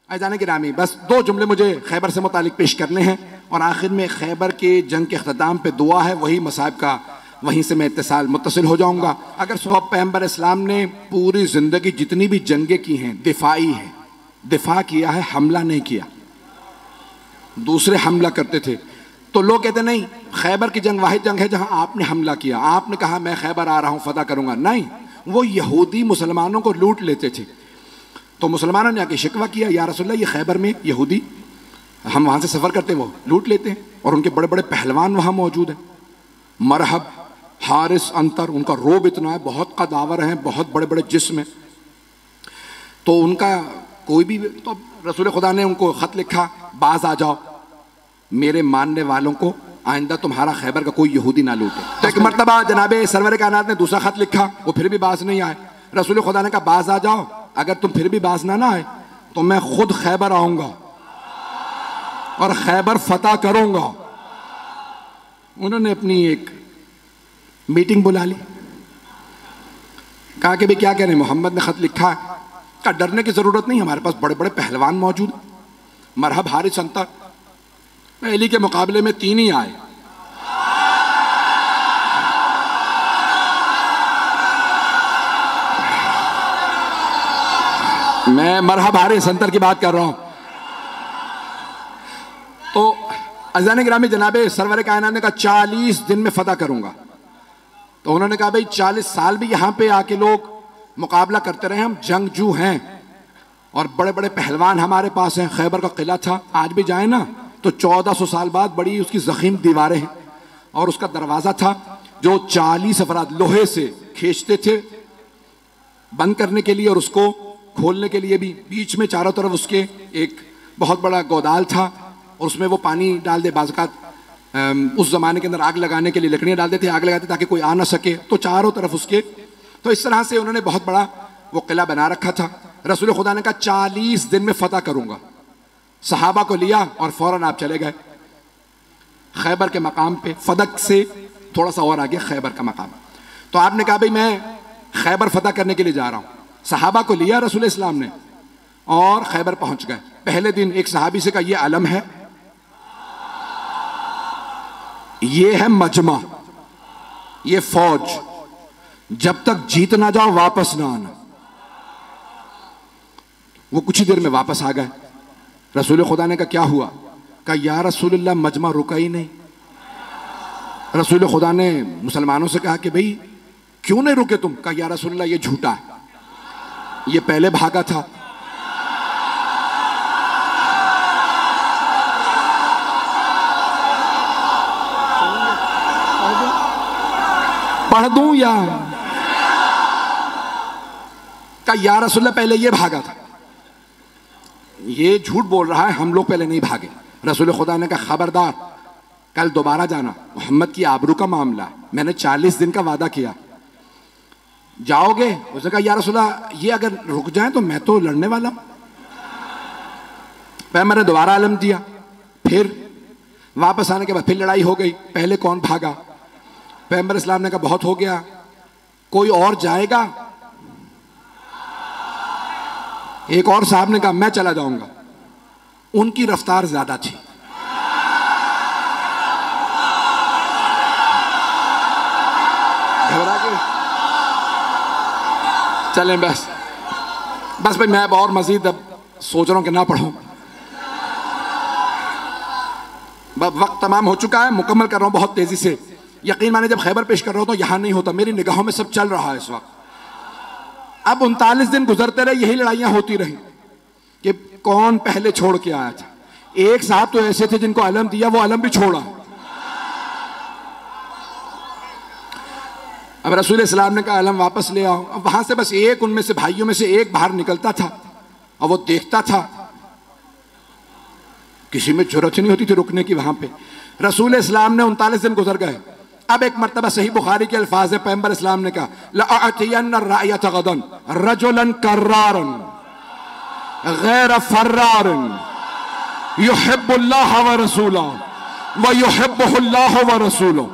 अज़ान गिरामी, बस 2 जुमले मुझे खैबर से मुतालिक पेश करने हैं और आखिर में खैबर के जंग के अख्ताम पे दुआ है, वही मसाइब का, वहीं से मैं इत्तिसाल मुत्तसिल हो जाऊंगा। अगर पैगंबर इस्लाम ने पूरी ज़िंदगी जितनी भी जंगें की हैं दिफाई है, दिफा किया है, हमला नहीं किया। दूसरे हमला करते थे तो लोग कहते नहीं, खैबर की जंग वाहिद जंग है जहां आपने हमला किया, आपने कहा मैं खैबर आ रहा हूं फतह करूंगा। नहीं, वो यहूदी मुसलमानों को लूट लेते थे। तो मुसलमानों ने आके शिकवा किया, या रसूलल्लाह ये खैबर में यहूदी, हम वहां से सफ़र करते वो लूट लेते हैं और उनके बड़े बड़े पहलवान वहां मौजूद हैं, मरहब, हारिस, अंतर, उनका रोब इतना है, बहुत कदावर हैं, बहुत बड़े बड़े जिस्म हैं। तो उनका कोई भी, तो रसूल खुदा ने उनको ख़त लिखा, बाज आ जाओ, मेरे मानने वालों को आइंदा तुम्हारा खैबर का कोई यहूदी ना लूटे। तो एक मरतबा जनाबे सरवर कायनात ने दूसरा ख़त लिखा, वो फिर भी बाज नहीं आए। रसूल खुदा ने कहा बाज आ जाओ, अगर तुम फिर भी बाज ना आए तो मैं खुद खैबर आऊंगा और खैबर फतह करूंगा। उन्होंने अपनी एक मीटिंग बुला ली, कहा कि भाई क्या कह रहे हैं, मोहम्मद ने खत लिखा है। कहा डरने की जरूरत नहीं, हमारे पास बड़े बड़े पहलवान मौजूद, मरहब, हारिस, अंतर, पहली के मुकाबले में 3 ही आए। मैं मरहब, हारिस, अंतर की बात कर रहा हूं। तो अज़ान गिरामी जनाबे सरवर कायनात ने कहा 40 दिन में फतह करूंगा। तो उन्होंने कहा भाई 40 साल भी यहां पे आके लोग मुकाबला करते रहे, हम जंगजू हैं और बड़े बड़े पहलवान हमारे पास हैं। खैबर का किला था, आज भी जाए ना तो 1400 साल बाद बड़ी उसकी जखीम दीवारें हैं और उसका दरवाजा था जो 40 अफराद लोहे से खींचते थे बंद करने के लिए और उसको खोलने के लिए भी। बीच में चारों तरफ उसके एक बहुत बड़ा गोदाल था और उसमें वो पानी डाल दे, बाज़ात उस जमाने के अंदर आग लगाने के लिए लकड़ियाँ डाल देते, आग लगाते ताकि कोई आ ना सके, तो चारों तरफ उसके। तो इस तरह से उन्होंने बहुत बड़ा वो किला बना रखा था। रसूल खुदा ने कहा 40 दिन में फतह करूंगा। सहाबा को लिया और फौरन आप चले गए खैबर के मकाम पे। फदक से थोड़ा सा और आगे खैबर का मकाम। तो आपने कहा भाई मैं खैबर फतह करने के लिए जा रहा हूं। सहाबा को लिया रसूल इस्लाम ने और खैबर पहुंच गए। पहले दिन एक सहाबी से कहा ये अलम है, ये है मजमा, ये फौज, जब तक जीत ना जाओ वापस ना आना। वो कुछ ही देर में वापस आ गए। रसूल खुदा ने कहा क्या हुआ? कहा या रसूलल्लाह मजमा रुका ही नहीं। रसूल खुदा ने मुसलमानों से कहा कि भाई क्यों नहीं रुके तुम? कहा या रसूलल्लाह ये झूठा है, ये पहले भागा था। पढ़ दूं या? कहा या रसूलल्लाह पहले ये भागा था, ये झूठ बोल रहा है, हम लोग पहले नहीं भागे। रसूल खुदा ने कहा खबरदार, कल दोबारा जाना, मोहम्मद की आबरू का मामला, मैंने 40 दिन का वादा किया, जाओगे? उसने कहा या रसूलल्लाह ये अगर रुक जाए तो मैं तो लड़ने वाला हूं। पैगंबर ने दोबारा आलम दिया, फिर वापस आने के बाद फिर लड़ाई हो गई। पहले कौन भागा? पैगंबर इस्लाम ने कहा बहुत हो गया, कोई और जाएगा? एक और साहब ने कहा मैं चला जाऊंगा। उनकी रफ्तार ज्यादा थी। घबरा के चलें बस भाई, मैं अब और मजीद अब सोच रहा हूं कि ना पढ़ूं। वक्त तमाम हो चुका है, मुकम्मल कर रहा हूं बहुत तेजी से। यकीन माने जब खैबर पेश कर रहा हूं तो यहां नहीं होता, मेरी निगाहों में सब चल रहा है इस वक्त। अब 39 दिन गुजरते रहे, यही लड़ाइयां होती रही कि कौन पहले छोड़ के आया था। एक साहब तो ऐसे थे जिनको अलम दिया, वो अलम भी छोड़ा। अब रसूल इस्लाम ने कहा अलम वापस ले आओ। अब वहां से बस एक, उनमें से भाइयों में से एक बाहर निकलता था और वो देखता था, किसी में जरूरत ही नहीं होती थी रुकने की वहां पे। रसूल इस्लाम ने 39 दिन गुजर गए। अब एक मर्तबा सही बुखारी के अल्फाज है, पैगंबर इस्लाम ने कहा लअतियन्न रायत गदन रजुलन कर्रारन गैर फर्रारन युहिब्बुल्लाह व रसूलहु व युहिब्बुहुल्लाह व रसूलहु।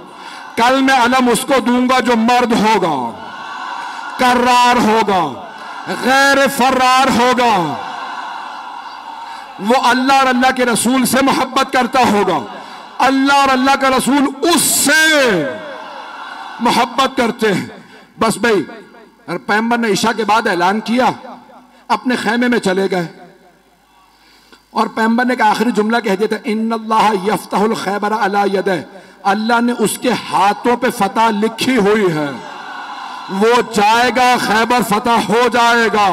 कल मैं अलम उसको दूंगा जो मर्द होगा, कर्रार होगा, गैर फर्रार होगा, वो अल्लाह और अल्लाह के रसूल से मोहब्बत करता होगा, अल्लाह और अल्लाह का रसूल उससे मोहब्बत करते हैं। बस भाई, पैगंबर ने ईशा के बाद ऐलान किया, अपने खैमे में चले गए और पैगंबर ने एक आखिरी जुमला कह दिया था, इन्नल्लाह यफ्तहुल खैबर अला यदह, अल्लाह ने उसके हाथों पे फतह लिखी हुई है, वो जाएगा, खैबर फतह हो जाएगा।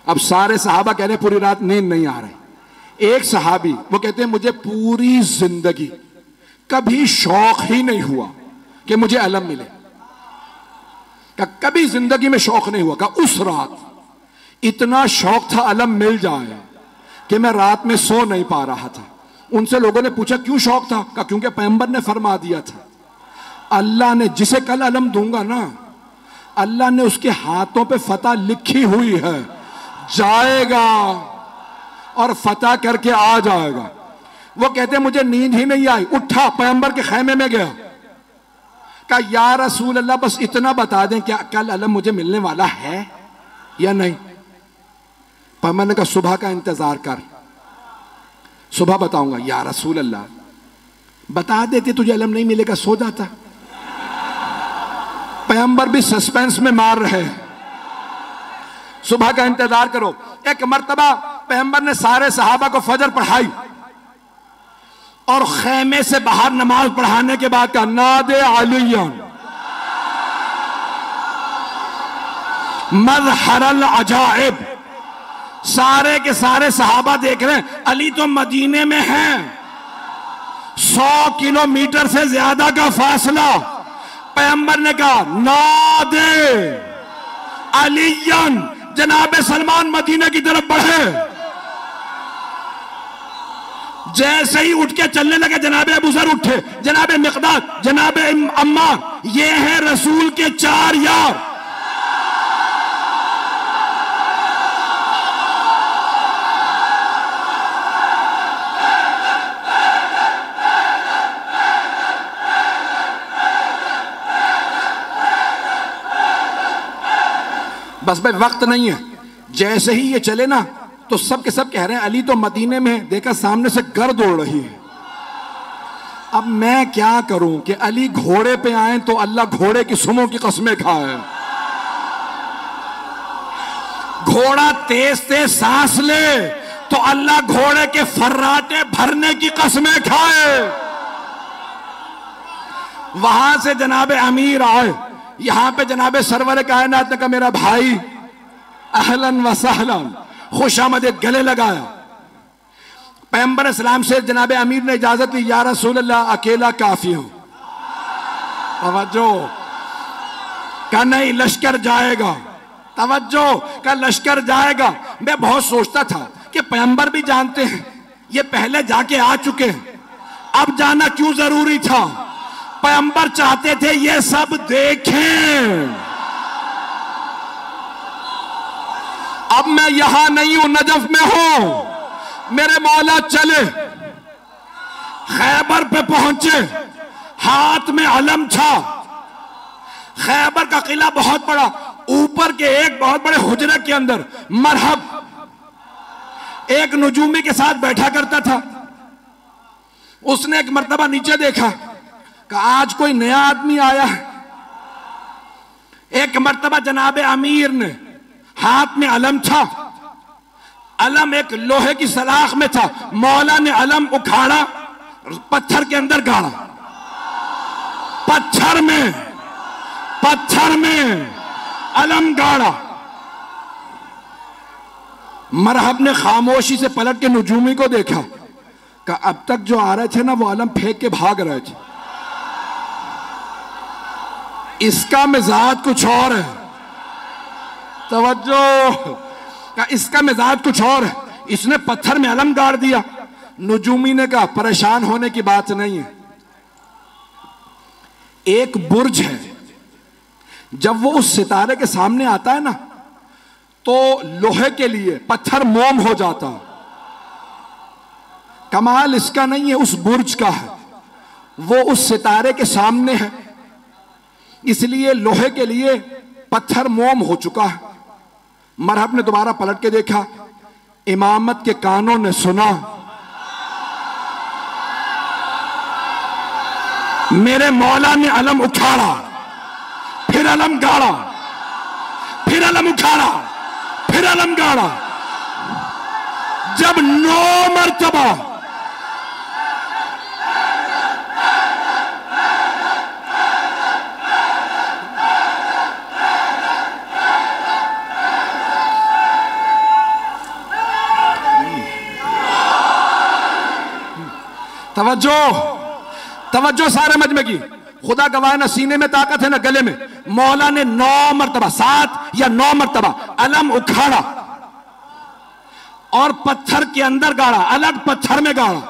अब सारे सहाबा कह रहे पूरी रात नींद नहीं आ रही। एक सहाबी वो कहते हैं मुझे पूरी जिंदगी कभी शौक ही नहीं हुआ कि मुझे अलम मिले, कभी जिंदगी में शौक नहीं हुआ। उस रात इतना शौक था अलम मिल जाए कि मैं रात में सो नहीं पा रहा था। उनसे लोगों ने पूछा क्यों शौक था? क्योंकि पैगंबर ने फरमा दिया था, अल्लाह ने जिसे कल अलम दूंगा ना, अल्लाह ने उसके हाथों पे फतह लिखी हुई है, जाएगा और फतह करके आ जाएगा। वो कहते मुझे नींद ही नहीं आई, उठा पैगंबर के खैमे में गया, कहा या रसूल अल्लाह बस इतना बता दें क्या कल अलम मुझे मिलने वाला है या नहीं? पैगंबर ने कहा सुबह का इंतजार कर, सुबह बताऊंगा। या रसूल अल्लाह बता देते तुझे अलम नहीं मिलेगा, सो जाता। पैगंबर भी सस्पेंस में मार रहे, सुबह का इंतजार करो। एक मर्तबा पैगंबर ने सारे सहाबा को फजर पढ़ाई और खैमे से बाहर नमाज पढ़ाने के बाद कहा नादे अलियन मज़हरल अजाइब। सारे के सारे सहाबा देख रहे हैं, अली तो मदीने में हैं, 100 किलोमीटर से ज्यादा का फासला। पैगंबर ने कहा नादे अलियन, जनाबे सलमान मदीने की तरफ बढ़े। जैसे ही उठ के चलने लगे जनाबे अबू ज़र उठे, जनाबे मिक़दाद, जनाबे अम्मार, ये हैं रसूल के 4 यार। बस भाई वक्त नहीं है, जैसे ही ये चले ना तो सब के सब कह रहे हैं अली तो मदीने में है, देखा सामने से गर्द उड़ रही है। अब मैं क्या करूं कि अली घोड़े पे आए तो अल्लाह घोड़े की सुमों की कस्में खाए, घोड़ा तेज तेज सांस ले तो अल्लाह घोड़े के फर्राटे भरने की कस्में खाए। वहां से जनाबे अमीर आए, यहां पे जनाबे सरवर कायनात ने कहा मेरा भाई अहलन व सहलन, खुशामदीद, गले लगाया। पैगंबर इस्लाम से जनाबे अमीर ने इजाजत ली, या रसूल अल्लाह अकेला काफी हूं। तवज्जो का नहीं, लश्कर जाएगा, तवज्जो का लश्कर जाएगा। मैं बहुत सोचता था कि पैगंबर भी जानते हैं ये पहले जाके आ चुके हैं, अब जाना क्यों जरूरी था? पैगंबर चाहते थे ये सब देखें। अब मैं यहां नहीं हूं, नजफ में हूं, मेरे मौला चले, खैबर पे पहुंचे, हाथ में अलम था। खैबर का किला बहुत बड़ा, ऊपर के एक बहुत बड़े हुजरे के अंदर मरहब एक नजूमी के साथ बैठा करता था। उसने एक मर्तबा नीचे देखा कि आज कोई नया आदमी आया है। एक मर्तबा जनाबे अमीर ने, हाथ में अलम था, अलम एक लोहे की सलाख में था, मौला ने अलम उखाड़ा, पत्थर के अंदर गाड़ा, पत्थर में अलम गाड़ा। मरहब ने खामोशी से पलट के नजूमी को देखा कि अब तक जो आ रहे थे ना वो अलम फेंक के भाग रहे थे, इसका मिजाज कुछ और है। तवज्जो का, इसका मिजाज कुछ और है, इसने पत्थर में अलम गाड़ दिया। नजूमी ने कहा परेशान होने की बात नहीं है, एक बुर्ज है, जब वो उस सितारे के सामने आता है ना तो लोहे के लिए पत्थर मोम हो जाता। कमाल इसका नहीं है, उस बुर्ज का है, वो उस सितारे के सामने है, इसलिए लोहे के लिए पत्थर मोम हो चुका है। मरहब ने दोबारा पलट के देखा, इमामत के कानों ने सुना, मेरे मौला ने अलम उखाड़ा, फिर अलम गाड़ा, फिर अलम उखाड़ा, फिर अलम गाड़ा। जब 9 मरतबा तवज्जो तवज्जो सारे मजमे की, खुदा गवाह ना सीने में ताकत है ना गले में। मौला ने 9 मरतबा, 7 या 9 मरतबा अलम उखाड़ा और पत्थर के अंदर गाड़ा, अलग पत्थर में गाड़ा।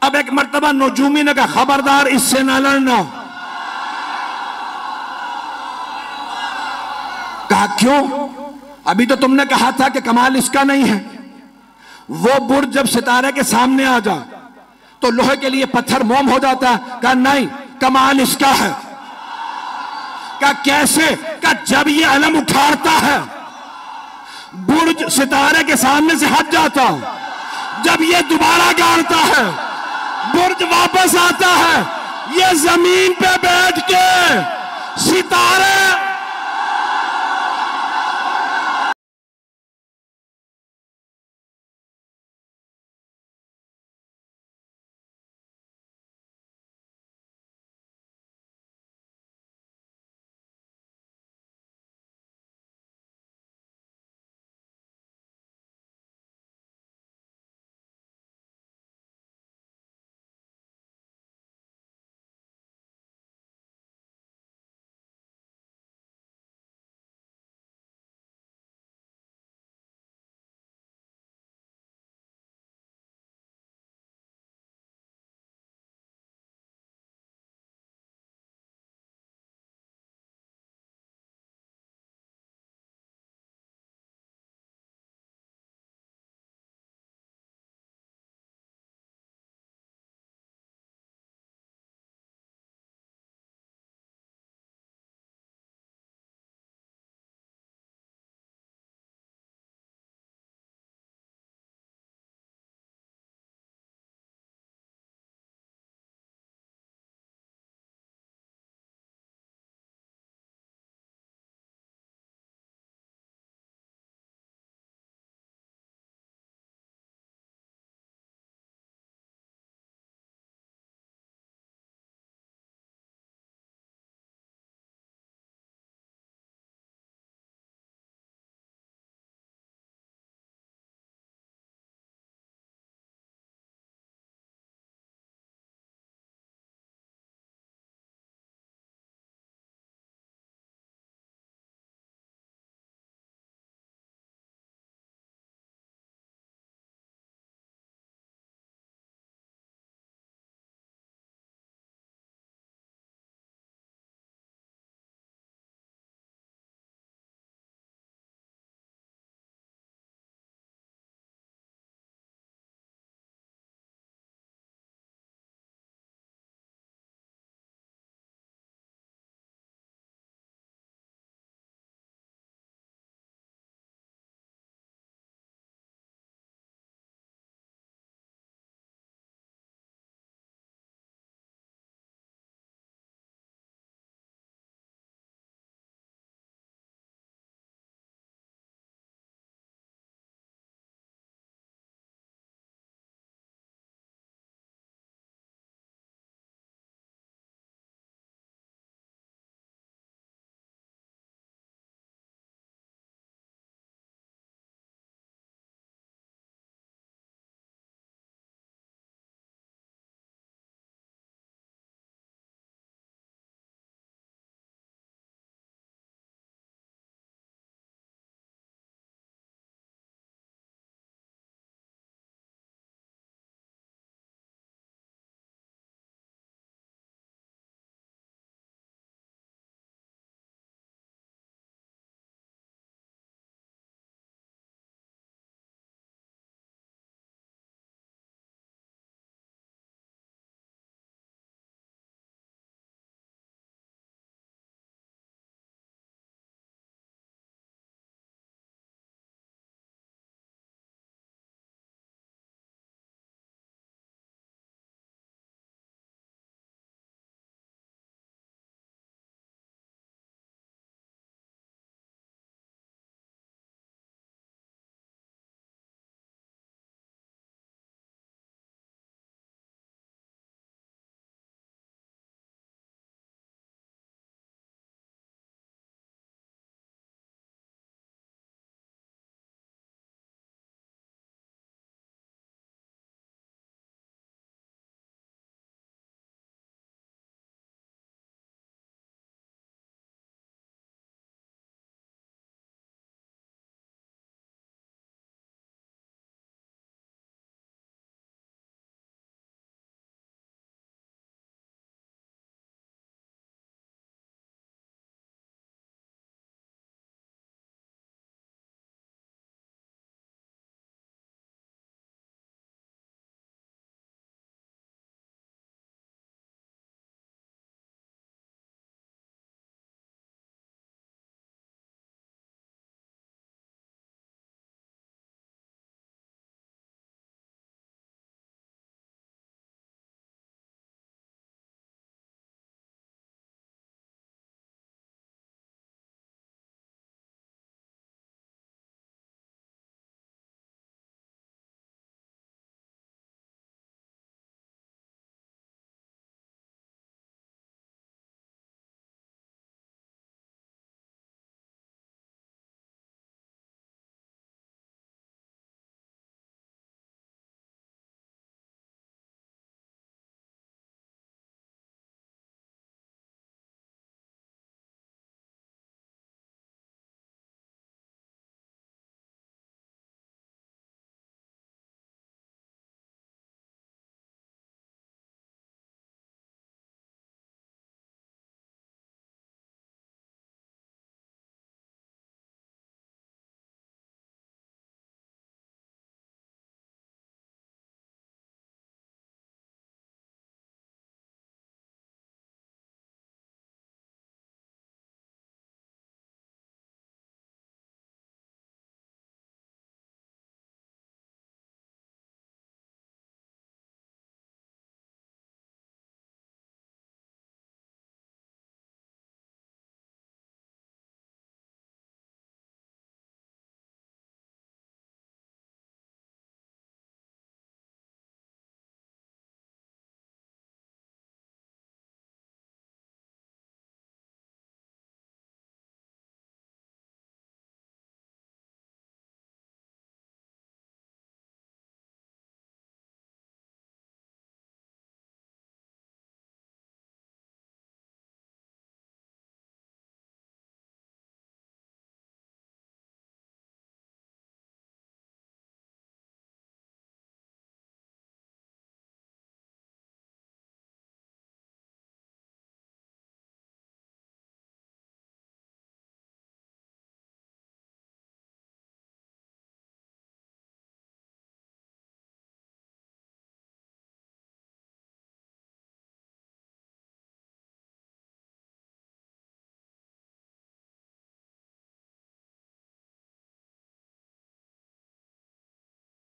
अब एक मरतबा नजूमी ने कहा खबरदार इससे ना लड़ना। कहा क्यों? अभी तो तुमने कहा था कि कमाल इसका नहीं है। वो बुर्ज जब सितारे के सामने आ जाए तो लोहे के लिए पत्थर मोम हो जाता है। कहा नहीं, कमाल इसका है। कहा कैसे? कहा जब ये अलम उखाड़ता है बुर्ज सितारे के सामने से हट जाता है, जब ये दोबारा गाड़ता है बुर्ज वापस आता है, ये जमीन पे बैठ के सितारे